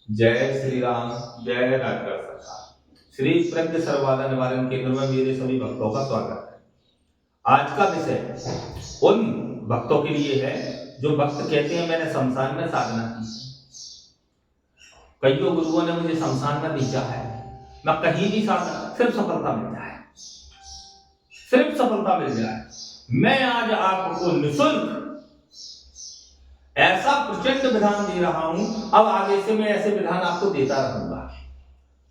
जय श्री राम। जय राजगढ़ सरकार। श्री प्रज्ञ सर्वबाधा निवारण केंद्र में मेरे सभी भक्तों का स्वागत है। आज का विषय उन भक्तों के लिए है जो भक्त कहते हैं मैंने शमशान में साधना की। कईयों गुरुओं ने मुझे शमशान में भेजा है, मैं कहीं भी साधना सिर्फ सफलता मिल जाए, सिर्फ सफलता मिल जाए। मैं आज आपको निःशुल्क ऐसा प्रचंड विधान दे रहा हूं। अब आगे से मैं ऐसे विधान आपको देता रहूंगा।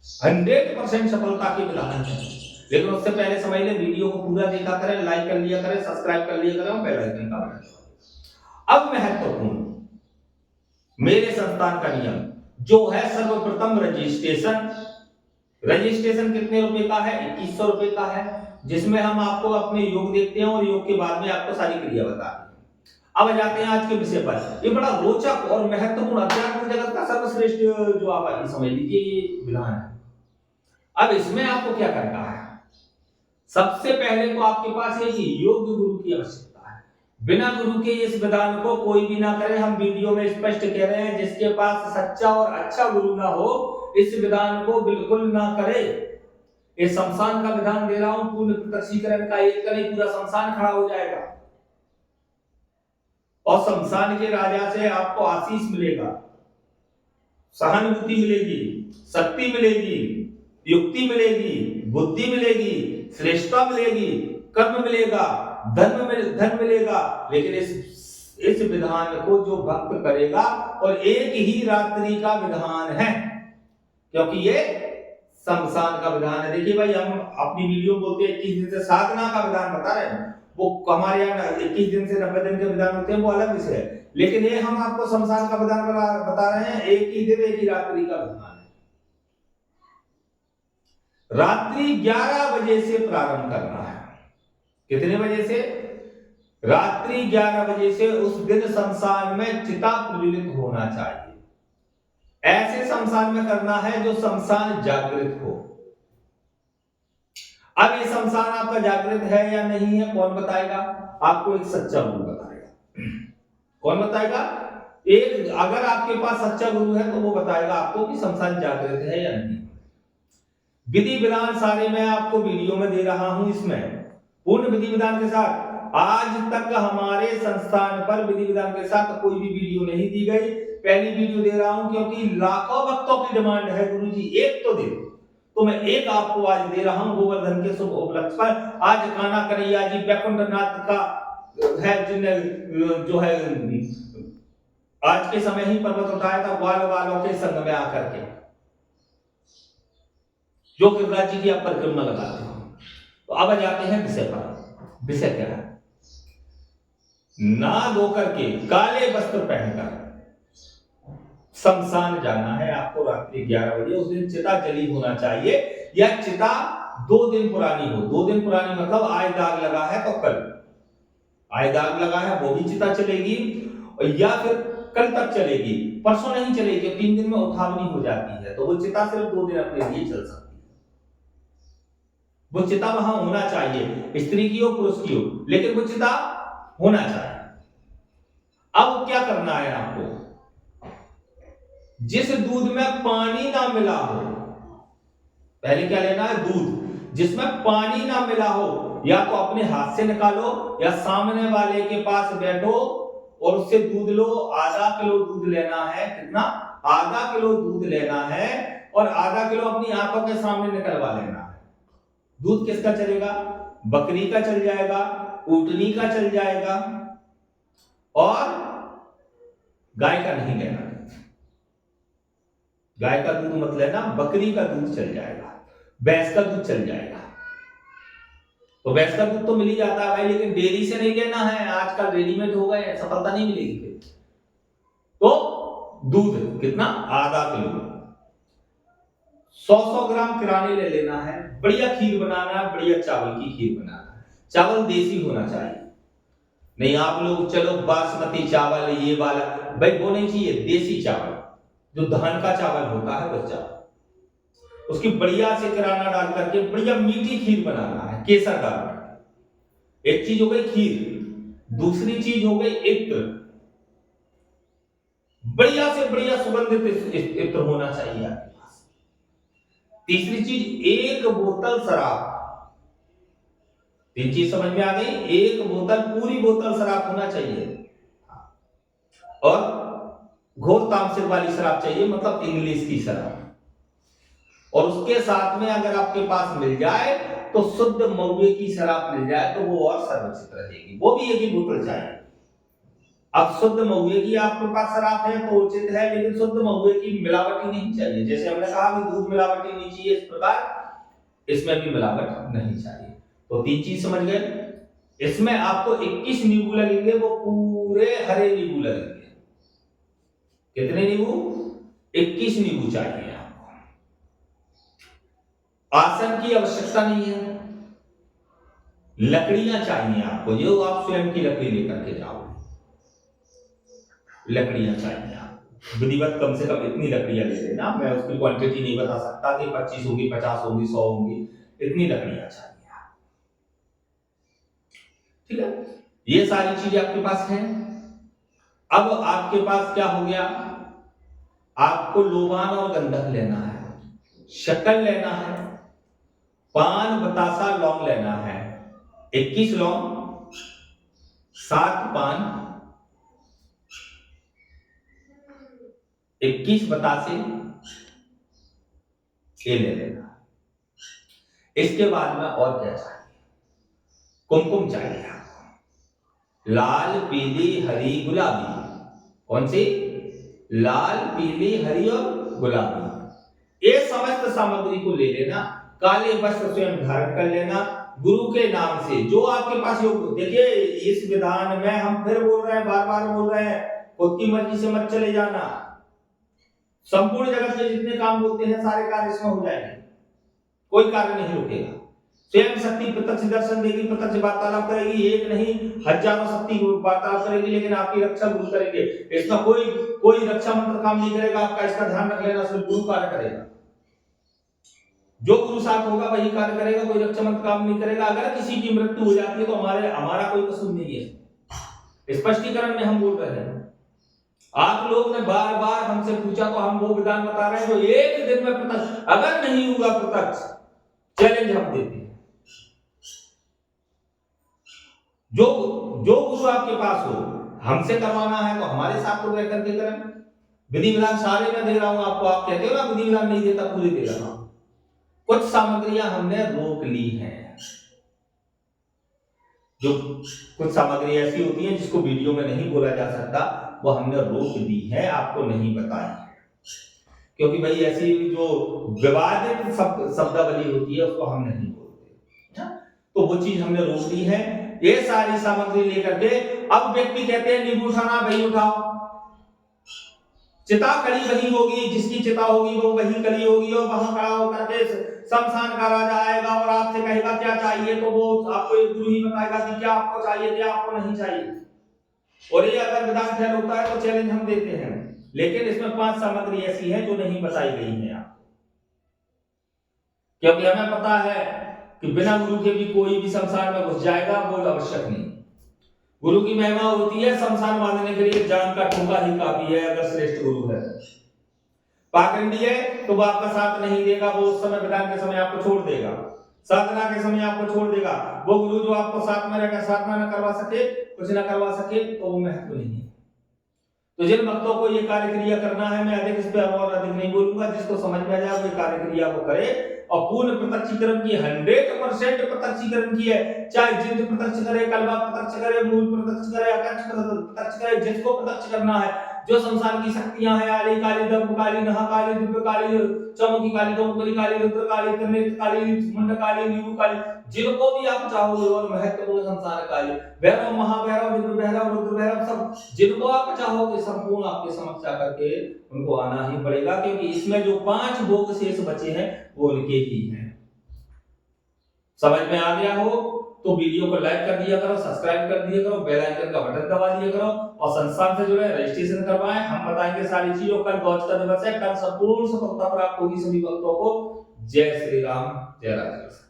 100% सफलता के विधान है। लेकिन उससे पहले समझ ले, वीडियो को पूरा देखा करें, लाइक कर लिया करें, सब्सक्राइब कर लिया करें और बेल आइकन का बटन। अब महत्वपूर्ण मेरे संस्थान का नियम जो है, सर्वप्रथम रजिस्ट्रेशन। रजिस्ट्रेशन कितने रुपए का है? 2100 रुपए का है, जिसमें हम आपको अपने योग देखते हैं और योग के बाद में आपको सारी क्रिया बताते हैं। अब जाते हैं आज के विषय पर। ये बड़ा रोचक और महत्वपूर्ण अध्यात्म जगत का सर्वश्रेष्ठ जो आप समझ लीजिए ये विधान है। अब इसमें आपको क्या करना है? सबसे पहले तो आपके पास एक योग्य गुरु की आवश्यकता है। बिना गुरु के इस विधान को कोई भी ना करे। हम वीडियो में स्पष्ट कह रहे हैं, जिसके पास सच्चा और अच्छा गुरु ना हो इस विधान को बिल्कुल ना करे। इस शमशान का विधान दे रहा हूं, पूर्ण प्रत्यक्षीकरण का एक करे, पूरा शमशान खड़ा हो जाएगा और शमशान के राजा से आपको आशीष मिलेगा, सहानुभूति मिलेगी, शक्ति मिलेगी, युक्ति मिलेगी, बुद्धि मिलेगी, श्रेष्ठता मिलेगी, कर्म मिलेगा, धन मिलेगा। लेकिन इस विधान को जो भक्त करेगा, और एक ही रात्रि का विधान है, क्योंकि ये शमशान का विधान है। देखिए भाई, हम अपनी वीडियो बोलते हैं 21 दिन से साधना का विधान बता रहे हैं, वो हमारे यहाँ 21 दिन से 90 दिन के विधान होते हैं, वो अलग विषय है। लेकिन ये हम आपको शमशान का विधान बता रहे हैं, एक ही दिन एक ही रात्रि का विधान है। रात्रि 11 बजे से प्रारंभ करना है। कितने बजे से? रात्रि 11 बजे से। उस दिन शमशान में चिता प्रज्वलित होना चाहिए। ऐसे शमशान में करना है जो शमशान जागृत हो। अब ये शमशान आपका जागृत है या नहीं है, कौन बताएगा? आपको एक सच्चा गुरु बताएगा। कौन बताएगा? एक, अगर आपके पास सच्चा गुरु है तो वो बताएगा आपको कि शमशान जागृत है या नहीं। विधि विधान सारे मैं आपको वीडियो में दे रहा हूं, इसमें पूर्ण विधि विधान के साथ। आज तक हमारे संस्थान पर विधि विधान के साथ कोई भी वीडियो नहीं दी गई। पहली वीडियो दे रहा हूं क्योंकि लाखों भक्तों की डिमांड है, गुरुजी एक तो दे दो। तो मैं एक आपको आज दे रहा हूं गोवर्धन के शुभ उपलक्ष्य पर। आज काना कन्हैया जी बैकुंठनाथ का है, जिन्हें जो है आज के समय ही पर्वत उठाया था ग्वाल वालों के संग में आकर के, जो गिरिराज जी की आप परिक्रमा लगाते हो। तो अब जाते हैं विषय पर। विषय क्या है? ना धो करके काले वस्त्र पहनकर शमशान जाना है आपको रात्रि 11 बजे। उस दिन चिता जली होना चाहिए, या चिता 2 दिन पुरानी हो। 2 दिन पुरानी मतलब आय दाग लगा है तो कल आय दाग लगा है वो भी चिता चलेगी, या फिर कल तक चलेगी, परसों नहीं चलेगी। 3 दिन में उठावनी हो जाती है तो वो चिता सिर्फ 2 दिन अपने लिए चल सकती है। वो चिता वहां होना चाहिए, स्त्री की हो पुरुष की हो, लेकिन वो चिता होना चाहिए। अब क्या करना है आपको? जिस दूध में पानी ना मिला हो, पहले क्या लेना है? दूध जिसमें पानी ना मिला हो, या तो अपने हाथ से निकालो या सामने वाले के पास बैठो और उससे दूध लो। आधा किलो दूध लेना है। कितना? आधा किलो दूध लेना है, और आधा किलो अपनी आंखों के सामने निकलवा लेना है। दूध किसका चलेगा? बकरी का चल जाएगा, ऊंटनी का चल जाएगा, और गाय का नहीं लेना। गाय का दूध मत लेना, बकरी का दूध चल जाएगा, भैंस का दूध चल जाएगा। तो भैंस का दूध तो मिल ही जाता है भाई, लेकिन डेयरी से नहीं लेना है। आजकल रेडीमेड हो गए, सफलता नहीं मिलेगी फिर। तो दूध कितना? आधा किलो। 100 ग्राम किराने ले लेना है। बढ़िया खीर बनाना है, बढ़िया चावल की खीर बनाना है। चावल देसी होना चाहिए। नहीं आप लोग चलो बासमती चावल ये वाला, भाई वो नहीं चाहिए। देसी चावल जो धान का चावल होता है वो चावल, उसकी बढ़िया से किराना डाल करके बढ़िया मीठी खीर बनाना है, केसर डाल करके। एक चीज हो गई खीर, दूसरी चीज हो गई इत्र। बढ़िया से बढ़िया सुगंधित इत्र होना चाहिए आपके पास। तीसरी चीज, एक बोतल शराब। 3 चीज समझ में आ गई। एक बोतल, पूरी बोतल शराब होना चाहिए, और घोर तामसिक वाली शराब चाहिए, मतलब इंग्लिश की शराब। और उसके साथ में अगर आपके पास मिल जाए तो शुद्ध महुए की शराब मिल जाए तो वो और सर्वोचित रहेगी, वो भी एक ही बोतल चाहिए। अब शुद्ध महुए की आपके पास शराब है तो उचित है, लेकिन शुद्ध महुए की मिलावटी नहीं चाहिए। जैसे हमने कहा कि दूध मिलावटी नहीं चाहिए, इस प्रकार इसमें भी मिलावट नहीं चाहिए। तो 3 चीज समझ गए। इसमें आपको 21 नींबू लगेंगे, वो पूरे हरे नींबू लगेंगे। कितने नींबू? 21 नींबू चाहिए आपको। आसन की आवश्यकता नहीं है, लकड़ियां चाहिए आपको, जो आप स्वयं की लकड़ी लेकर के जाओ, लकड़ियां चाहिए आपको। विधिवत कम से कम इतनी लकड़ियां ले लेना, मैं उसकी क्वांटिटी नहीं बता सकता कि 25 होगी, 50 होगी, 100 होगी, इतनी लकड़ियां चाहिए आपको। ठीक है, ये सारी चीजें आपके पास हैं। अब आपके पास क्या हो गया, आपको लोबान और गंधक लेना है, शक्कर लेना है, पान, बतासा, लौंग लेना है। 21 लौंग, 7 पान, 21 बतासे, ये ले लेना। इसके बाद में और क्या चाहिए? कुमकुम चाहिए आपको, लाल, पीली, हरी, गुलाबी। कौन सी? लाल, पीली, हरी और गुलाबी। ये समस्त सामग्री को ले लेना। काले वस्त्र स्वयं धारण कर लेना, गुरु के नाम से जो आपके पास योग। देखिए, इस विधान में हम फिर बोल रहे हैं, बार बार बोल रहे हैं, खुद की मर्जी से मत चले जाना। संपूर्ण जगत के जितने काम बोलते हैं सारे कार्य इसमें हो जाएंगे, कोई कार्य नहीं रुकेगा। स्वयं शक्ति प्रत्यक्ष दर्शन देगी, प्रत्यक्ष वार्तालाप करेगी, एक नहीं हजारों शक्ति वार्तालाप करेगी, लेकिन आपकी रक्षा गुरु करेंगे। इसका कोई रक्षा मंत्र काम नहीं करेगा आपका, इसका ध्यान रख लेना, सिर्फ गुरु कार्य करेगा। जो गुरु साथ होगा वही कार्य करेगा, कोई रक्षा मंत्र काम नहीं करेगा। अगर किसी की मृत्यु हो जाती है तो हमारा कोई कसूर नहीं है। स्पष्टीकरण में हम बोल रहे हैं। आप लोग ने बार बार हमसे पूछा तो हम वो विधान बता रहे हैं जो एक दिन में प्रत्यक्ष, अगर नहीं हुआ प्रत्यक्ष, चैलेंज हम देते हैं। जो गुरु आपके पास हो, हमसे करवाना है तो हमारे साथ तो रह करके करें। विधि विधान सारे मैं दे रहा हूं आपको, आप कहते हो ना विधि विधान नहीं देता, पूरे दे रहा हूं। कुछ सामग्रियां हमने रोक ली हैं, जो कुछ सामग्री ऐसी होती है जिसको वीडियो में नहीं बोला जा सकता, वो हमने रोक दी है, आपको नहीं बताई, क्योंकि भाई ऐसी जो विवादित शब्दावली होती है उसको हम नहीं बोलते, तो वो चीज हमने रोक दी है। ये सारी सामग्री लेकर के अब व्यक्ति कहते हैं नींबू उठाना, वही उठाओ। चिता खड़ी वही होगी, जिसकी चिता होगी वो वही खड़ी होगी, और वहां खड़ा होकर के शमशान का राजा आएगा और आपसे कहेगा क्या चाहिए, तो वो आपको एक गुरु ही बताएगा कि क्या आपको चाहिए, क्या आपको नहीं चाहिए। और ये अगर विधान फेल होता है तो चैलेंज हम देते हैं, लेकिन इसमें 5 सामग्री ऐसी है जो नहीं बताई गई है आपको, क्योंकि हमें पता है कि बिना गुरु के भी कोई भी शमशान में घुस जाएगा, वो आवश्यक नहीं। गुरु की महिमा होती है शमशान बांधने के लिए जान का ठोका ही काफी है, अगर श्रेष्ठ गुरु है। पाखंडी है तो वो आपका साथ नहीं देगा, वो उस समय विधान के समय आपको छोड़ देगा, साधना के समय आपको छोड़ देगा। वो गुरु जो आपको साथ में रहकर साधना न करवा सके, कुछ न करवा सके, तो वो महत्व नहीं है। तो जिन भक्तों को ये कार्य क्रिया करना है, मैं अधिक इस पे और अधिक नहीं बोलूंगा, जिसको समझ में आ जाए वो कार्य क्रिया को करे, और पूर्ण प्रत्यक्षीकरण की 100% प्रत्यक्षीकरण की है। चाहे जिंद प्रत्यक्ष करे, कलवा प्रत्यक्ष करे, मूल प्रत्यक्ष करे, अकच्छ प्रत्यक्ष करे, जिसको प्रत्यक्ष करना है, जो संसार की शक्तियां हैं, आली काली, दम्भ काली, नहा काली, दिव्य काली, चमकी काली, दमकली काली, रुद्र काली, त्रिनेत्र काली, मुंड काली, नीबू काली, जिनको भी आप चाहोगे, और महत्वपूर्ण संसार काली, भैरव, महाभैरव, दिव्य भैरव, रुद्र भैरव, सब जिनको आप चाहोगे संपूर्ण आपके समक्ष आकर के उनको आना ही पड़ेगा, क्योंकि इसमें जो 5 भोग शेष बचे हैं वो उनके ही हैं। समझ में आ गया हो तो वीडियो को लाइक कर दिया करो, सब्सक्राइब कर दिया करो, बेल आइकन का बटन दबा दिया करो, और संस्थान से जुड़े रजिस्ट्रेशन करवाएं। हम बताएंगे सारी चीजों। कल गौच का दिवस है, कल संपूर्ण सफलता प्राप्त होगी सभी भक्तों को। जय श्री राम, जय राजेश्वर।